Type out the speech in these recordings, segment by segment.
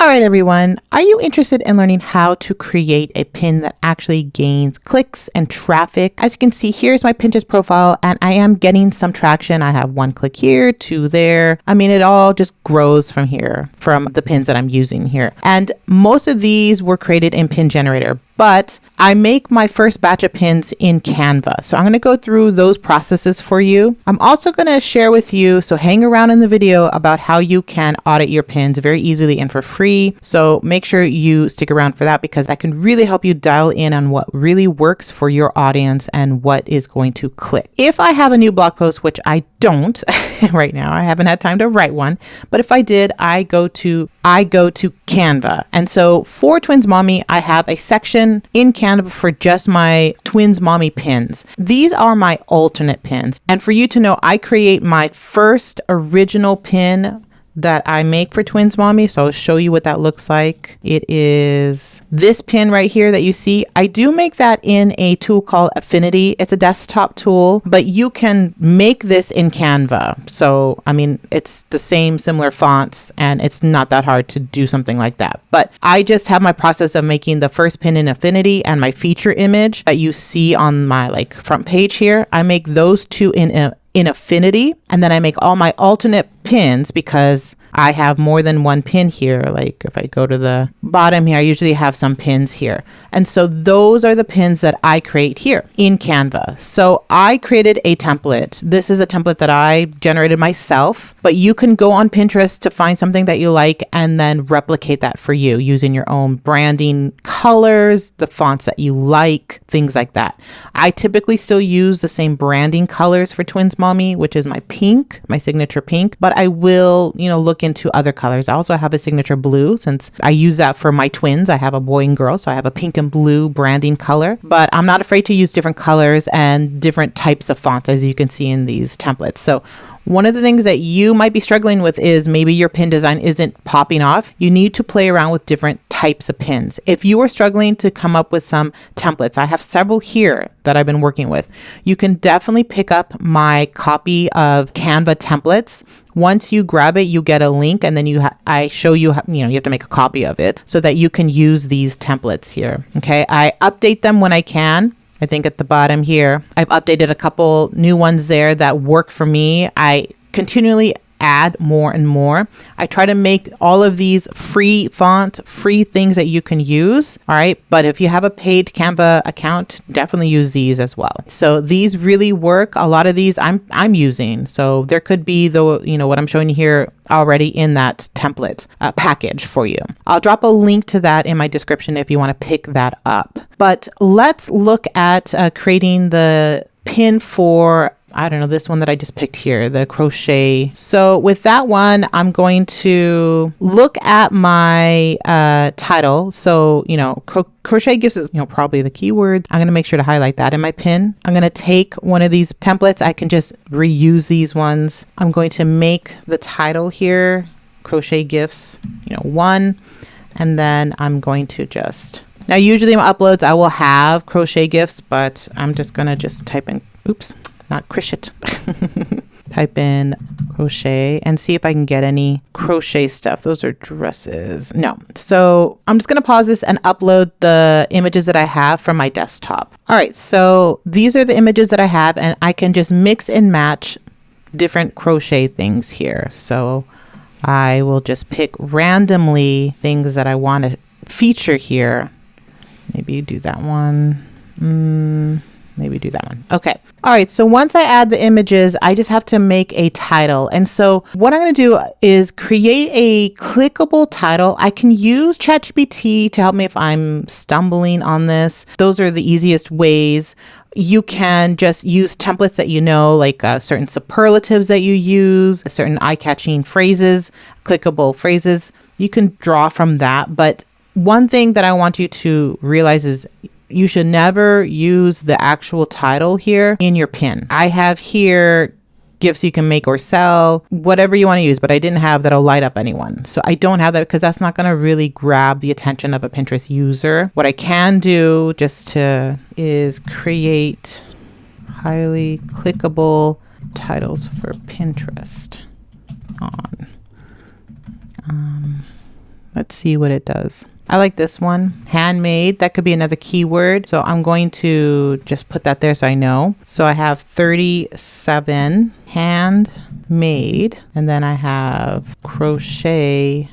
All right, everyone. Are you interested in learning how to create a pin that actually gains clicks and traffic? As you can see, here's my Pinterest profile, and I am getting some traction. I have 1 click here, 2 there. I mean, it all just grows from here, from the pins that I'm using here. And most of these were created in PinGenerator, but I make my first batch of pins in Canva. So I'm going to go through those processes for you. I'm also going to share with you, so hang around in the video, about how you can audit your pins very easily and for free. So make sure you stick around for that, because that can really help you dial in on what really works for your audience and what is going to click. If I have a new blog post, which I don't right now, I haven't had time to write one, but if I did, I go to Canva. And so for Twins Mommy, I have a section in Canva for just my Twins Mommy pins. These are my alternate pins. And for you to know, I create my first original pin that I make for Twins Mommy. So I'll show you what that looks like. It is this pin right here that you see. I do make that in a tool called Affinity. It's a desktop tool, but you can make this in Canva. So, I mean, it's the same similar fonts, and it's not that hard to do something like that. But I just have my process of making the first pin in Affinity and my feature image that you see on my front page here. I make those two in Affinity, and then I make all my alternate pins because I have more than one pin here. Like if I go to the bottom here, I usually have some pins here. And so those are the pins that I create here in Canva. So I created a template. This is a template that I generated myself, but you can go on Pinterest to find something that you like and then replicate that for you using your own branding colors, the fonts that you like, things like that. I typically still use the same branding colors for Twins Mommy, which is my pink, my signature pink, but I will, look into other colors. I also have a signature blue, since I use that for my twins. I have a boy and girl, so I have a pink and blue branding color, but I'm not afraid to use different colors and different types of fonts, as you can see in these templates. So one of the things that you might be struggling with is maybe your pin design isn't popping off. You need to play around with different types of pins. If you are struggling to come up with some templates, I have several here that I've been working with. You can definitely pick up my copy of Canva templates. Once you grab it, you get a link, and then I show you how, you have to make a copy of it so that you can use these templates here. Okay, I update them when I can. I think at the bottom here, I've updated a couple new ones there that work for me. I continually add more and more. I try to make all of these free fonts, free things that you can use. All right. But if you have a paid Canva account, definitely use these as well. So these really work. A lot of these I'm using. So there could be what I'm showing you here already in that template package for you. I'll drop a link to that in my description if you want to pick that up. But let's look at creating the pin for, I don't know, this one that I just picked here, the crochet. So with that one, I'm going to look at my title. So, crochet gives us, probably the keywords. I'm going to make sure to highlight that in my pin. I'm going to take one of these templates. I can just reuse these ones. I'm going to make the title here, crochet gifts, 1. And then I'm going to now usually in my uploads, I will have crochet gifts, but I'm just going to type in, not crochet. Type in crochet and see if I can get any crochet stuff. Those are dresses. No. So I'm just going to pause this and upload the images that I have from my desktop. All right. So these are the images that I have, and I can just mix and match different crochet things here. So I will just pick randomly things that I want to feature here. Maybe do that one. Maybe do that one. Okay. All right. So once I add the images, I just have to make a title. And so what I'm going to do is create a clickable title. I can use ChatGPT to help me if I'm stumbling on this. Those are the easiest ways. You can just use templates that like certain superlatives that you use, certain eye-catching phrases, clickable phrases. You can draw from that. But one thing that I want you to realize is you should never use the actual title here in your pin. I have here gifts you can make or sell, whatever you want to use, but I didn't have that'll light up anyone. So I don't have that because that's not going to really grab the attention of a Pinterest user. What I can do is create highly clickable titles for Pinterest Let's see what it does. I like this one, handmade. That could be another keyword. So I'm going to just put that there so I know. So I have 37 handmade, and then I have crochet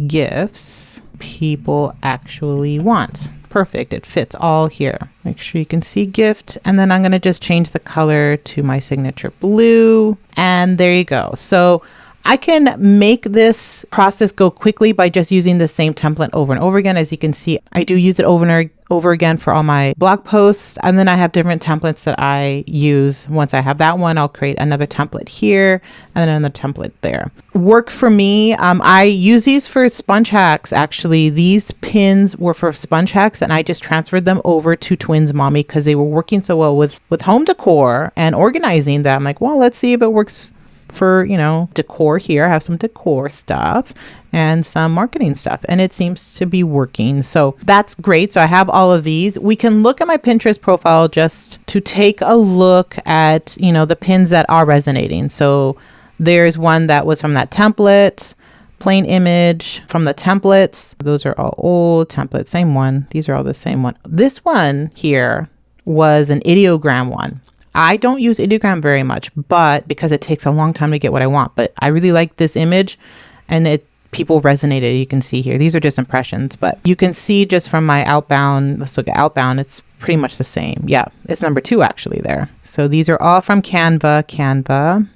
gifts people actually want. Perfect. It fits all here. Make sure you can see gift. And then I'm going to just change the color to my signature blue. And there you go. So I can make this process go quickly by just using the same template over and over again. As you can see, I do use it over and over again for all my blog posts. And then I have different templates that I use. Once I have that one, I'll create another template here and then another template there. Work for me. I use these for sponge hacks. Actually, these pins were for sponge hacks, and I just transferred them over to Twins Mommy because they were working so well with home decor and organizing that. I'm like, well, let's see if it works for, you know, decor here. I have some decor stuff and some marketing stuff, and it seems to be working. So that's great. So I have all of these. We can look at my Pinterest profile just to take a look at, you know, the pins that are resonating. So there's one that was from that template, plain image from the templates. Those are all old templates, same one. These are all the same one. This one here was an ideogram one. I don't use ideogram very much, but because it takes a long time to get what I want, but I really like this image, and people resonated. You can see here, these are just impressions, but you can see just from my outbound, let's look at outbound, it's pretty much the same. Yeah, it's number 2 actually there. So these are all from Canva.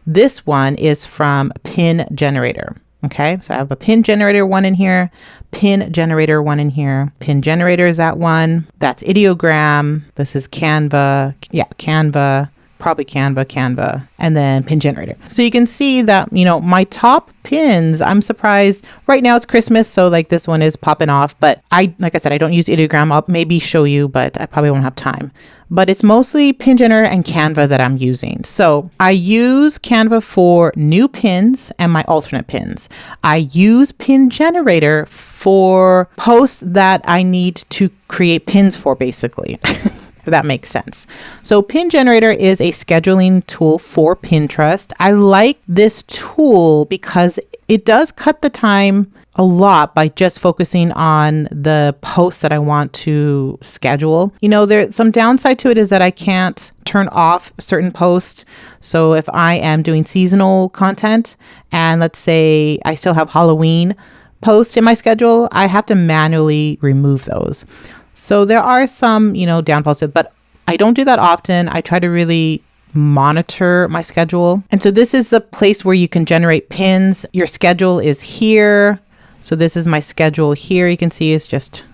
This one is from PinGenerator. Okay, so I have a PinGenerator one in here, PinGenerator one in here. PinGenerator is that one. That's ideogram. This is Canva. Yeah, Canva, probably Canva, and then PinGenerator. So you can see that, you know, my top pins, I'm surprised. Right now it's Christmas, so like this one is popping off, but like I said, I don't use ideogram. I'll maybe show you, but I probably won't have time. But it's mostly PinGenerator and Canva that I'm using. So I use Canva for new pins and my alternate pins. I use PinGenerator for posts that I need to create pins for, basically. If that makes sense. So PinGenerator is a scheduling tool for Pinterest. I like this tool because it does cut the time a lot by just focusing on the posts that I want to schedule. You know, there's some downside to it is that I can't turn off certain posts. So if I am doing seasonal content and let's say I still have Halloween posts in my schedule, I have to manually remove those. So there are some, you know, downfalls, but I don't do that often. I try to really monitor my schedule. And so this is the place where you can generate pins. Your schedule is here. So this is my schedule here. You can see it's just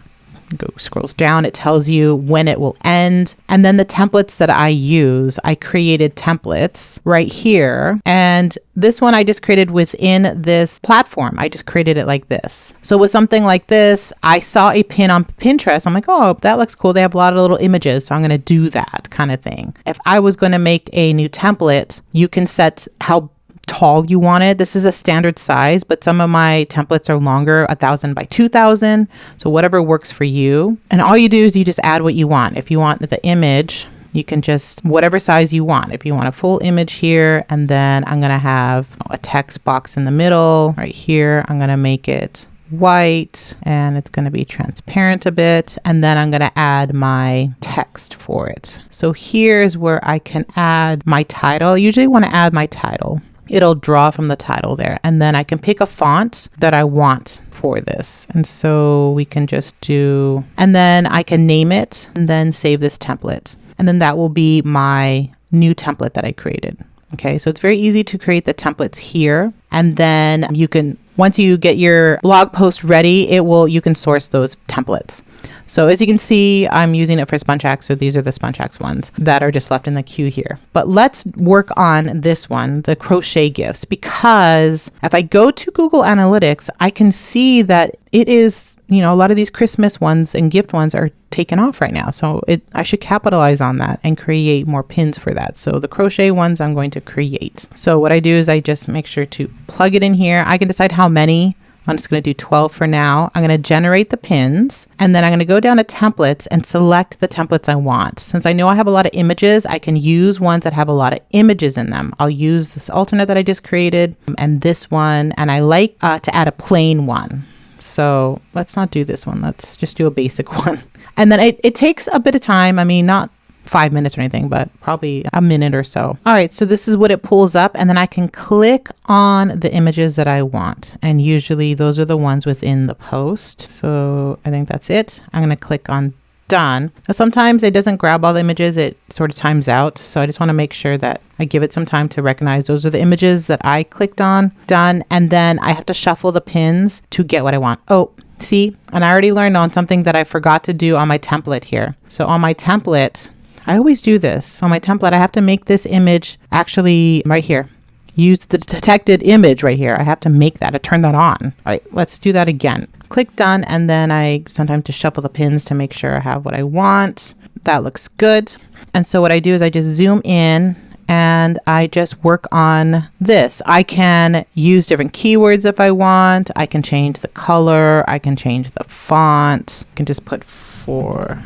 scrolls down. It tells you when it will end. And then the templates that I use, I created templates right here. And this one I just created within this platform. I just created it like this. So with something like this, I saw a pin on Pinterest. I'm like, oh, that looks cool. They have a lot of little images. So I'm going to do that kind of thing. If I was going to make a new template, you can set how tall you want it. This is a standard size, but some of my templates are longer, 1,000 by 2,000. So whatever works for you. And all you do is you just add what you want. If you want the image, you can just whatever size you want. If you want a full image here, and then I'm going to have a text box in the middle right here. I'm going to make it white and it's going to be transparent a bit. And then I'm going to add my text for it. So here's where I can add my title. I usually want to add my title. It'll draw from the title there. And then I can pick a font that I want for this. And so we can just do, and then I can name it and then save this template. And then that will be my new template that I created. Okay, so it's very easy to create the templates here. And then you can, once you get your blog post ready, you can source those templates. So as you can see, I'm using it for sponge hacks. So these are the sponge hacks ones that are just left in the queue here. But let's work on this one, the crochet gifts, because if I go to Google Analytics, I can see that it is, you know, a lot of these Christmas ones and gift ones are taken off right now. So I should capitalize on that and create more pins for that. So the crochet ones I'm going to create. So what I do is I just make sure to plug it in here. I can decide how many. I'm just going to do 12 for now. I'm going to generate the pins, and then I'm going to go down to templates and select the templates I want. Since I know I have a lot of images, I can use ones that have a lot of images in them. I'll use this alternate that I just created and this one, and I like to add a plain one. So let's not do this one. Let's just do a basic one. And then it takes a bit of time. I mean, not 5 minutes or anything, but probably a minute or so. All right, so this is what it pulls up, and then I can click on the images that I want. And usually those are the ones within the post. So I think that's it. I'm gonna click on done. Now, sometimes it doesn't grab all the images, it sort of times out. So I just wanna make sure that I give it some time to recognize those are the images that I clicked on, done. And then I have to shuffle the pins to get what I want. Oh, see, and I already learned on something that I forgot to do on my template here. So on my template, I always do this. On my template, I have to make this image actually right here. Use the detected image right here. I have to make that, to turn that on. All right, let's do that again. Click done, and then I sometimes just shuffle the pins to make sure I have what I want. That looks good. And so what I do is I just zoom in and I just work on this. I can use different keywords if I want. I can change the color. I can change the font. I can just put for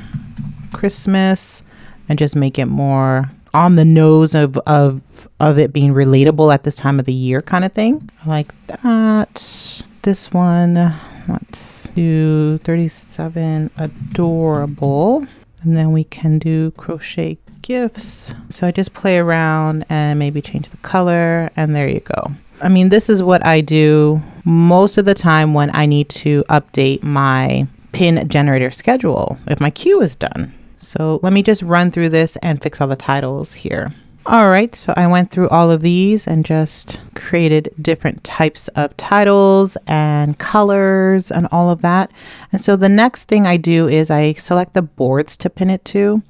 Christmas and just make it more on the nose of it being relatable at this time of the year kind of thing. I like that. This one, let's do 37, adorable. And then we can do crochet gifts. So I just play around and maybe change the color, and there you go. I mean, this is what I do most of the time when I need to update my PinGenerator schedule if my queue is done. So let me just run through this and fix all the titles here. All right, so I went through all of these and just created different types of titles and colors and all of that. And so the next thing I do is I select the boards to pin it to.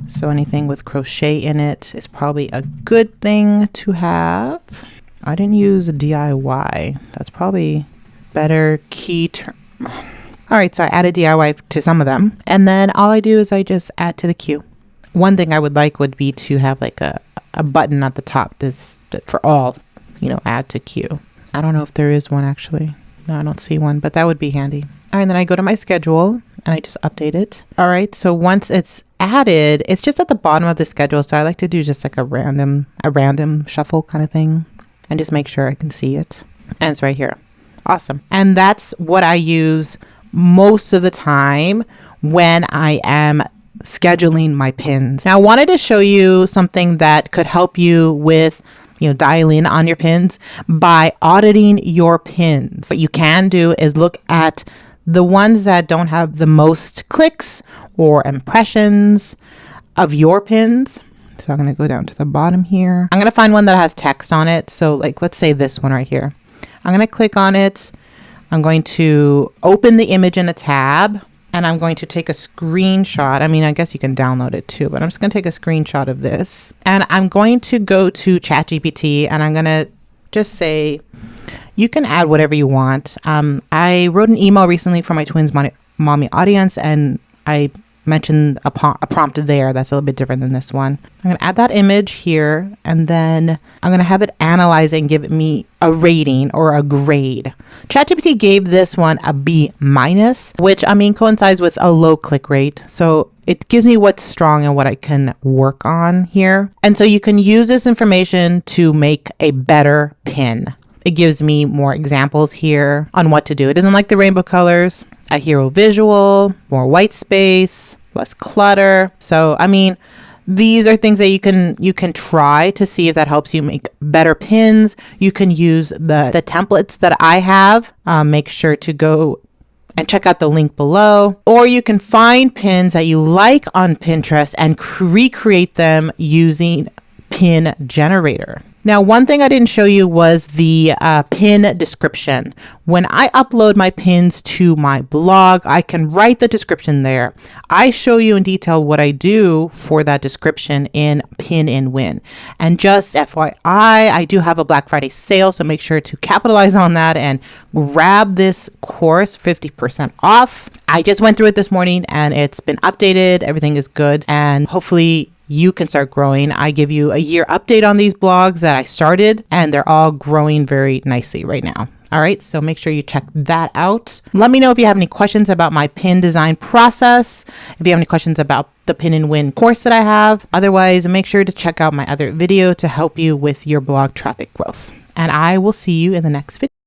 So anything with crochet in it is probably a good thing to have. I didn't use DIY. That's probably better key term. All right, so I added DIY to some of them. And then all I do is I just add to the queue. One thing I would like would be to have like a button at the top that's for all, add to queue. I don't know if there is one actually. No, I don't see one, but that would be handy. All right, and then I go to my schedule and I just update it. All right, so once it's added, it's just at the bottom of the schedule. So I like to do just like a random shuffle kind of thing and just make sure I can see it. And it's right here. Awesome. And that's what I use most of the time when I am scheduling my pins. Now I wanted to show you something that could help you with dial in on your pins by auditing your pins. What you can do is look at the ones that don't have the most clicks or impressions of your pins. So I'm going to go down to the bottom here. I'm going to find one that has text on it. So like, let's say this one right here. I'm going to click on it. I'm going to open the image in a tab, and I'm going to take a screenshot. I mean, I guess you can download it too, but I'm just going to take a screenshot of this. And I'm going to go to ChatGPT, and I'm going to just say, you can add whatever you want. I wrote an email recently for my twins mommy audience, and I mentioned a prompt there that's a little bit different than this one. I'm going to add that image here, and then I'm going to have it analyze it and give me a rating or a grade. ChatGPT gave this one a B-, which coincides with a low click rate. So it gives me what's strong and what I can work on here. And so you can use this information to make a better pin. It gives me more examples here on what to do. It doesn't like the rainbow colors, a hero visual, more white space, less clutter. So, these are things that you can try to see if that helps you make better pins. You can use the templates that I have. Make sure to go and check out the link below. Or you can find pins that you like on Pinterest and recreate them using PinGenerator. Now, one thing I didn't show you was the pin description. When I upload my pins to my blog, I can write the description there. I show you in detail what I do for that description in Pin and Win. And just FYI, I do have a Black Friday sale, so make sure to capitalize on that and grab this course 50% off. I just went through it this morning and it's been updated. Everything is good, and hopefully you can start growing. I give you a year update on these blogs that I started, and they're all growing very nicely right now. All right, so make sure you check that out. Let me know if you have any questions about my pin design process, if you have any questions about the Pin and Win course that I have. Otherwise, make sure to check out my other video to help you with your blog traffic growth. And I will see you in the next video.